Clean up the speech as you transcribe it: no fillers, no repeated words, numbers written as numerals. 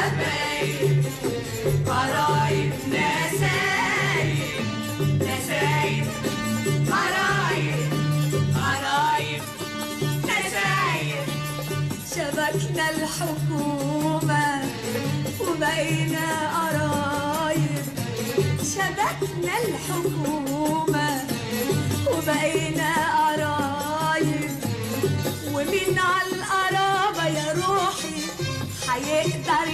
حبايب قرايب نسايب نسايب قرايب قرايب نسايب شبكنا الحكومة وبقينا قرايب شبكنا الحكومة وبقينا قرايب ومين على القرابة يا روحي هيقدر